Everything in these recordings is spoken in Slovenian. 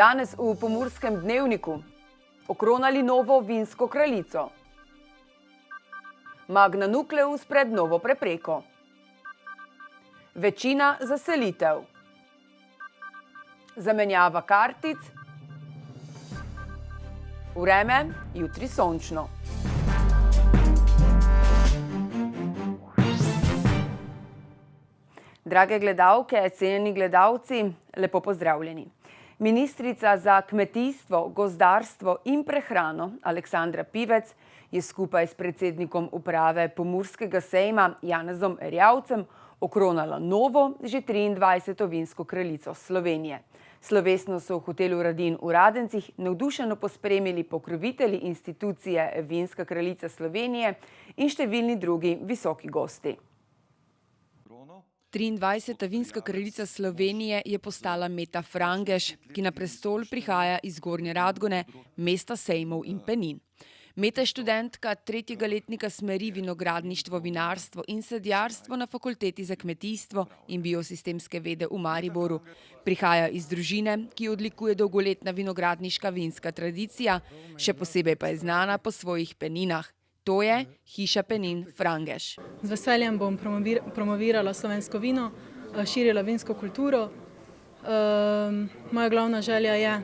Danes v Pomurskem dnevniku okronali novo vinsko kraljico. Magna Nucleus pred novo prepreko. Večina za selitev. Zamenjava kartic. Vreme, jutri sončno. Drage gledalke, cenjeni gledalci, lepo pozdravljeni. Ministrica za kmetijstvo, gozdarstvo in prehrano Aleksandra Pivec je skupaj s predsednikom uprave Pomurskega sejma Janezom Erjavcem okronala novo, že 23. vinsko kraljico Slovenije. Slovesno so v hotelu Radin v Radencih navdušeno pospremili pokrovitelji institucije Vinska kraljica Slovenije in številni drugi visoki gosti. 23. vinska kraljica Slovenije je postala Meta Frangež, ki na prestol prihaja iz Gornje Radgone, mesta sejmov in penin. Meta je študentka 3. letnika smeri vinogradništvo, vinarstvo in sadjarstvo na Fakulteti za kmetijstvo in biosistemske vede v Mariboru. Prihaja iz družine, ki odlikuje dolgoletna vinogradniška vinska tradicija, še posebej pa je znana po svojih peninah. To je hiša penin Frangež. Z veseljem bom promovirala slovensko vino, širila vinsko kulturo. Moja glavna želja je,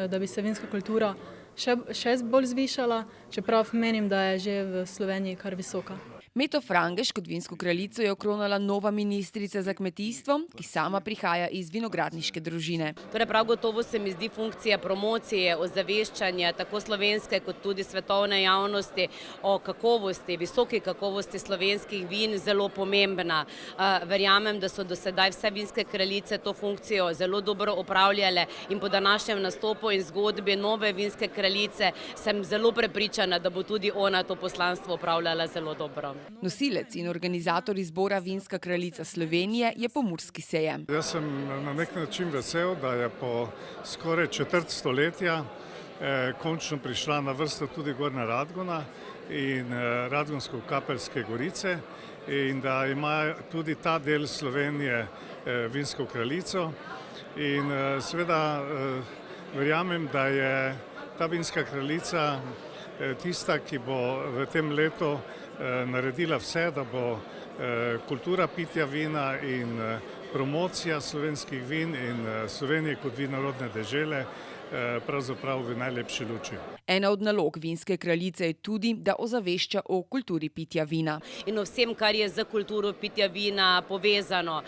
da bi se vinska kultura še bolj zvišala, čeprav menim, da je že v Sloveniji kar visoka. Meto Frangež kot vinsko kraljico je okronala nova ministrica za kmetijstvo, ki sama prihaja iz vinogradniške družine. Torej prav gotovo se mi zdi funkcija promocije, ozaveščanja tako slovenske kot tudi svetovne javnosti o kakovosti, visoki kakovosti slovenskih vin zelo pomembna. Verjamem, da so do sedaj vse vinske kraljice to funkcijo zelo dobro opravljale in po današnjem nastopu in zgodbi nove vinske kraljice sem zelo prepričana, da bo tudi ona to poslanstvo opravljala zelo dobro. Nosilec in organizator izbora Vinska kraljica Slovenije je Pomurski sejem. Jaz sem na nek način vesel, da je po skoraj četrt stoletja končno prišla na vrsto tudi Gornja Radgona in Radgonsko-Kapelske gorice in da ima tudi ta del Slovenije vinsko kraljico. In seveda verjamem, da je ta vinska kraljica tista, ki bo v tem letu naredila vse, da bo kultura pitja vina in promocija slovenskih vin in Slovenije kot vinorodne dežele pravzaprav v najlepši luči. Ena od nalog vinske kraljice je tudi, da ozavešča o kulturi pitja vina. In o vsem, kar je z kulturo pitja vina povezano.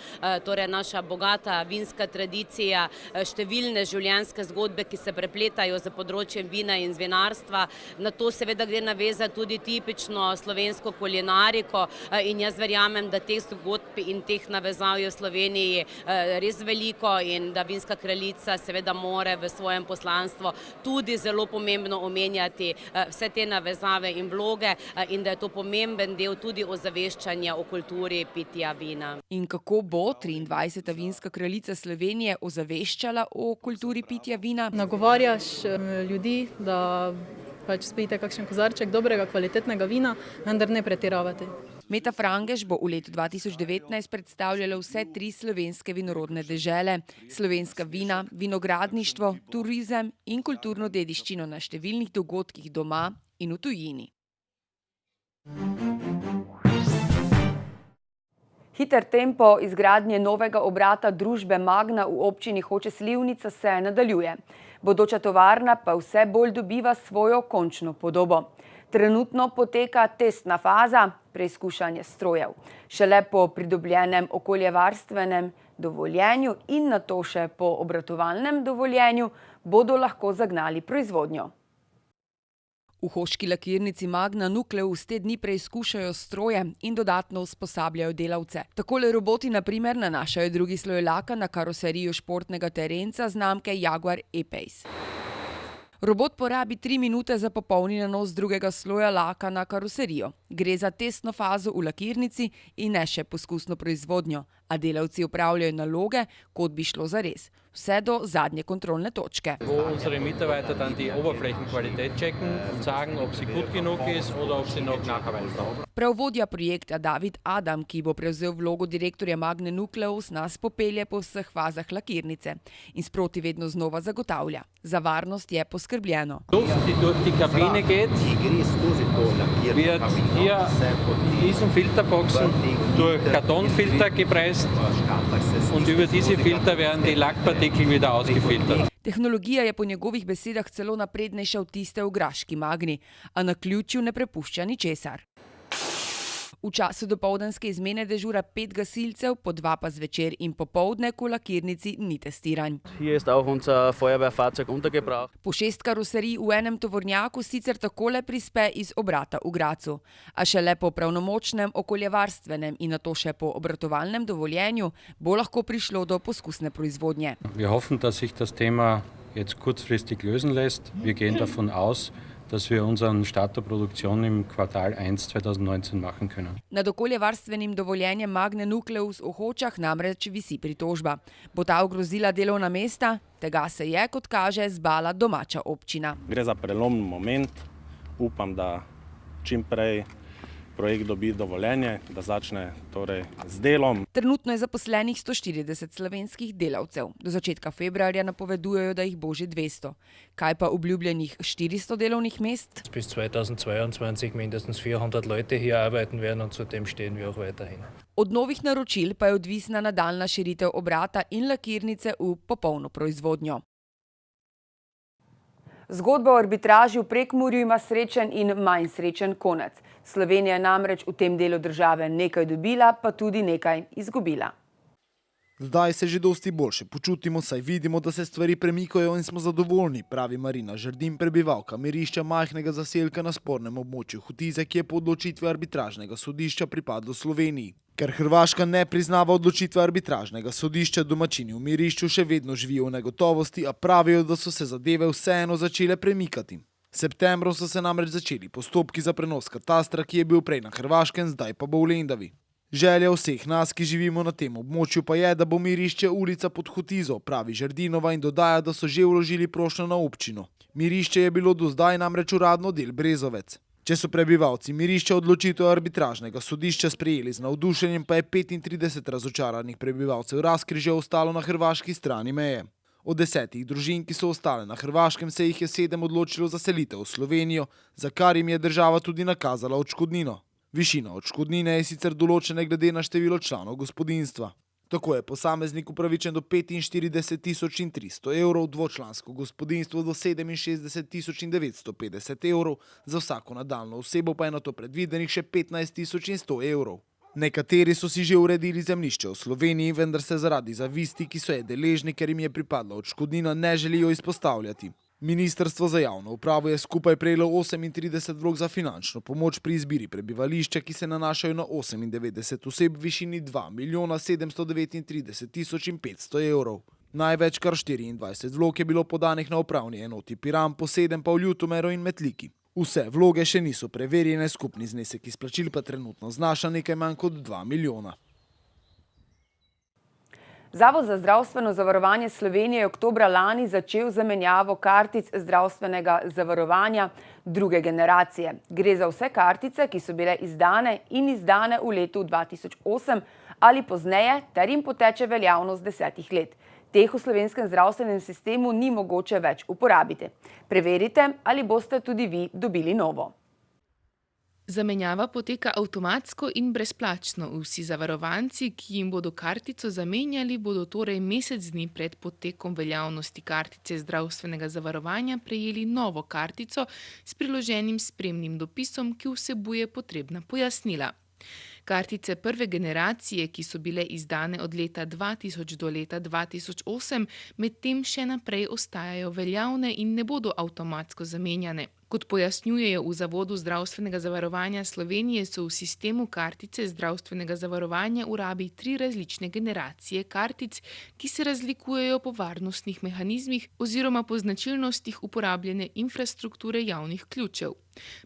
Torej naša bogata vinska tradicija, številne življenjske zgodbe, ki se prepletajo z področjem vina in vinarstva. Na to seveda gre navezati tudi tipično slovensko kulinariko in jaz verjamem, da teh zgodb in teh navezav je v Sloveniji res veliko in da vinska kraljica seveda more v svojem poslanstvo tudi zelo pomembno omenjati vse te navezave in vloge in da je to pomemben del tudi ozaveščanja o kulturi pitja vina. In kako bo 23. vinska kraljica Slovenije ozaveščala o kulturi pitja vina? Nagovarjaš ljudi, da spijete kakšen kozarček dobrega, kvalitetnega vina, vendar ne pretiravate. Meta Frangež bo v letu 2019 predstavljala vse 3 slovenske vinorodne dežele, slovenska vina, vinogradništvo, turizem in kulturno dediščino na številnih dogodkih doma in v tujini. Hiter tempo izgradnje novega obrata družbe Magna v občini Hoče - Slivnica se nadaljuje. Bodoča tovarna pa vse bolj dobiva svojo končno podobo. Trenutno poteka testna faza, preizkušanje strojev. Šele po pridobljenem okoljevarstvenem dovoljenju in nato še po obratovalnem dovoljenju bodo lahko zagnali proizvodnjo. V hoški lakirnici Magna Nucleus te dni preizkušajo stroje in dodatno usposabljajo delavce. Takole roboti na primer nanašajo drugi sloj laka na karoserijo športnega terenca znamke Jaguar E-Pace. Robot porabi 3 minute za popolni nanos drugega sloja laka na karoserijo. Gre za testno fazo v lakirnici in ne še poskusno proizvodnjo, a delavci opravljajo naloge, kot bi šlo zares. vse do zadnje kontrolne točke. Wo unsere Mitarbeiter dann die Oberflächenqualität checken und sagen, ob sie gut genug ist oder ob sie noch Nacharbeit brauchen. Prav vodja projekta David Adam, ki bo prevzel vlogo direktorja Magne Nucleus, nas popelje po vseh fazah lakirnice in sproti vedno znova zagotavlja. Za varnost je poskrbljeno. Luft, die durch die Kabine geht, wird hier in diesen Filterboxen durch Kartonfilter gepresst und über diese Filter werden die Lackpartikel wieder ausgefiltert. Tehnologija je po njegovih besedah celo naprednejša od tiste v graški Magni, a na ključu ne prepušča ničesar. V času dopoldanske izmene dežura 5 gasilcev, po 2 pa zvečer in popoldne, ko v lakirnici ni testiranj. Hier ist auch unser Feuerwehrfahrzeug untergebracht. Po 6 karoserij v enem tovornjaku sicer takole prispe iz obrata v Gracu, a šele po pravnomočnem okoljevarstvenem in nato še po obratovalnem dovoljenju bo lahko prišlo do poskusne proizvodnje. Wir hoffen, dass sich das Thema jetzt kurzfristig lösen lässt. Wir gehen davon aus, dass wir unseren Start der Produktion im Quartal 1 2019 machen können. Nad okoljevarstvenim dovoljenjem Magne Nucleus v Hočah namreč visi pritožba. Bo ta ogrozila delovna mesta? Tega se je, kot kaže, zbala domača občina. Gre za prelomni moment. Upam, da čim prej projekt dobi dovoljenje, da začne torej z delom. Trenutno je zaposlenih 140 slovenskih delavcev. Do začetka februarja napovedujejo, da jih bo že 200. Kaj pa obljubljenih 400 delovnih mest? Bis 2022 mindestens 400 Leute hier arbeiten werden und zu dem stehen wir auch weiterhin. Od novih naročil pa je odvisna nadaljna širitev obrata in lakirnice v popolno proizvodnjo. Zgodba o arbitraži v Prekmurju ima srečen in manj srečen konec. Slovenija je namreč v tem delu države nekaj dobila, pa tudi nekaj izgubila. Zdaj se že dosti boljše počutimo, saj vidimo, da se stvari premikajo in smo zadovoljni, pravi Marina Žerdin, prebivalka Mirišča, majhnega zaselka na spornem območju Hotize, ki je po odločitvi arbitražnega sodišča pripadlo Sloveniji. Ker Hrvaška ne priznava odločitve arbitražnega sodišča, domačini v Mirišču še vedno živijo v negotovosti, a pravijo, da so se zadeve vseeno začele premikati. Septembrom so se namreč začeli postopki za prenos katastra, ki je bil prej na Hrvaškem, zdaj pa bo v Lendavi. Želja vseh nas, ki živimo na tem območju, pa je, da bo Mirišče ulica pod Hotizo, pravi Žerdinova in dodaja, da so že vložili prošnjo na občino. Mirišče je bilo do zdaj namreč uradno del Brezovec. Če so prebivalci Mirišča odločitev arbitražnega sodišča sprejeli z navdušenjem, pa je 35 razočaranih prebivalcev Razkrižja ostalo na hrvaški strani meje. Od 10 družin, ki so ostale na Hrvaškem, se jih je 7 odločilo za selitev v Slovenijo, za kar jim je država tudi nakazala odškodnino. Višina odškodnine je sicer določena glede na število članov gospodinjstva. Tako je posameznik upravičen do 45 300 evrov, dvočlansko gospodinjstvo do 67 950 evrov, za vsako nadaljno osebo pa je na to predvidenih še 15 100 evrov. Nekateri so si že uredili zemljišče v Sloveniji, vendar se zaradi zavisti, ki so je deležni, ker jim je pripadla odškodnina, ne želijo izpostavljati. Ministrstvo za javno upravo je skupaj prejelo 38 vlog za finančno pomoč pri izbiri prebivališča, ki se nanašajo na 98 oseb v višini 2 739 500 evrov. Največ kar 24 vlog je bilo podanih na upravni enoti Piran, po 7 pa v Ljutomeru in Metliki. Vse vloge še niso preverjene, skupni znesek izplačil pa trenutno znaša nekaj manj kot 2 milijona. Zavod za zdravstveno zavarovanje Slovenije je oktobra lani začel zamenjavo kartic zdravstvenega zavarovanja druge generacije. Gre za vse kartice, ki so bile izdane in izdane v letu 2008 ali pozneje, ter jim poteče veljavnost 10 let. Teh v slovenskem zdravstvenem sistemu ni mogoče več uporabiti. Preverite, ali boste tudi vi dobili novo. Zamenjava poteka avtomatsko in brezplačno. Vsi zavarovanci, ki jim bodo kartico zamenjali, bodo torej mesec dni pred potekom veljavnosti kartice zdravstvenega zavarovanja prejeli novo kartico s priloženim spremnim dopisom, ki vsebuje potrebna pojasnila. Kartice prve generacije, ki so bile izdane od leta 2000 do leta 2008, medtem še naprej ostajajo veljavne in ne bodo avtomatsko zamenjane. Kot pojasnjujejo v Zavodu zdravstvenega zavarovanja Slovenije, so v sistemu kartice zdravstvenega zavarovanja v rabi 3 različne generacije kartic, ki se razlikujejo po varnostnih mehanizmih oziroma po značilnostih uporabljene infrastrukture javnih ključev.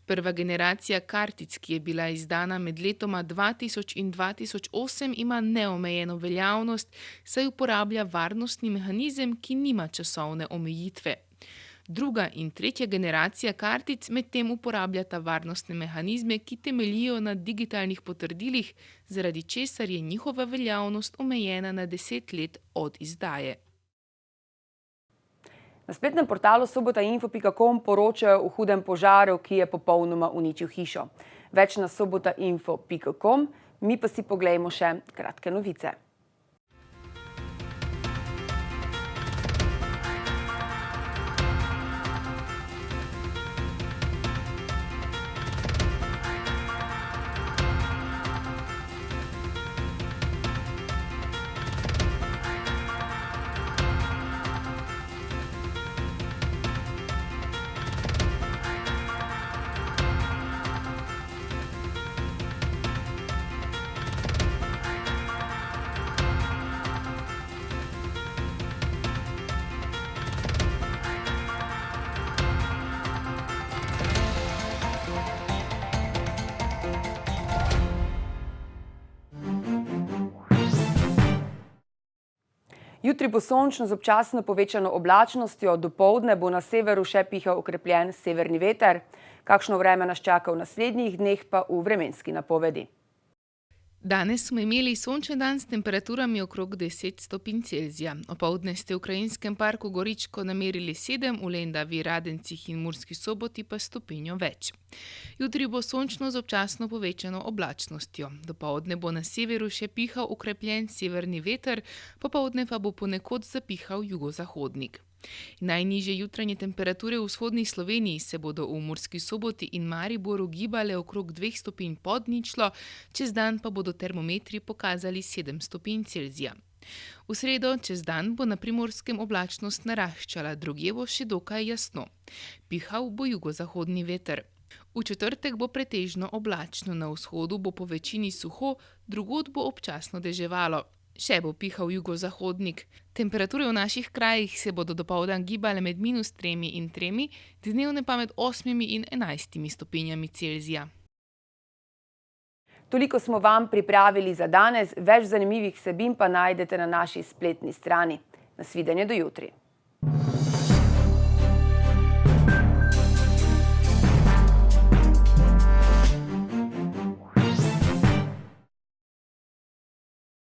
Prva generacija kartic, ki je bila izdana med letoma 2000 in 2008, ima neomejeno veljavnost, saj uporablja varnostni mehanizem, ki nima časovne omejitve. Druga in tretja generacija kartic medtem uporabljata varnostne mehanizme, ki temeljijo na digitalnih potrdilih, zaradi česar je njihova veljavnost omejena na 10 let od izdaje. Na spletnem portalu sobotainfo.com poročajo o hudem požaru, ki je popolnoma uničil hišo. Več na sobotainfo.com, mi pa si poglejmo še kratke novice. Jutri bo sončno z občasno povečano oblačnostjo, dopoldne bo na severu še pihal okrepljen severni veter. Kakšno vreme nas čaka v naslednjih dneh pa v vremenski napovedi. Danes smo imeli sončen dan s temperaturami okrog 10 stopinj Celzija. Opoldne ste v Krajinskem parku Goričko namerili 7, v Lendavi, Radencih in Murski Soboti pa stopinjo več. Jutri bo sončno z občasno povečano oblačnostjo. Dopoldne bo na severu še pihal okrepljen severni veter, popoldne pa bo ponekod zapihal jugozahodnik. Najnižje jutranje temperature v vzhodni Sloveniji se bodo v Murski Soboti in Mariboru gibale okrog 2 stopinj pod ničlo, čez dan pa bodo termometri pokazali 7 stopinj Celzija. V sredo čez dan bo na Primorskem oblačnost naraščala, drugje bo še dokaj jasno. Pihal bo jugozahodni veter. V četrtek bo pretežno oblačno, na vzhodu bo po večini suho, drugod bo občasno deževalo. Še bo pihal jugozahodnik. Temperature v naših krajih se bodo dopoldan gibale med -3 in 3, dnevne pa med 8 in 11 stopinjami Celzija. Toliko smo vam pripravili za danes, več zanimivih vsebin pa najdete na naši spletni strani. Nasvidenje do jutri.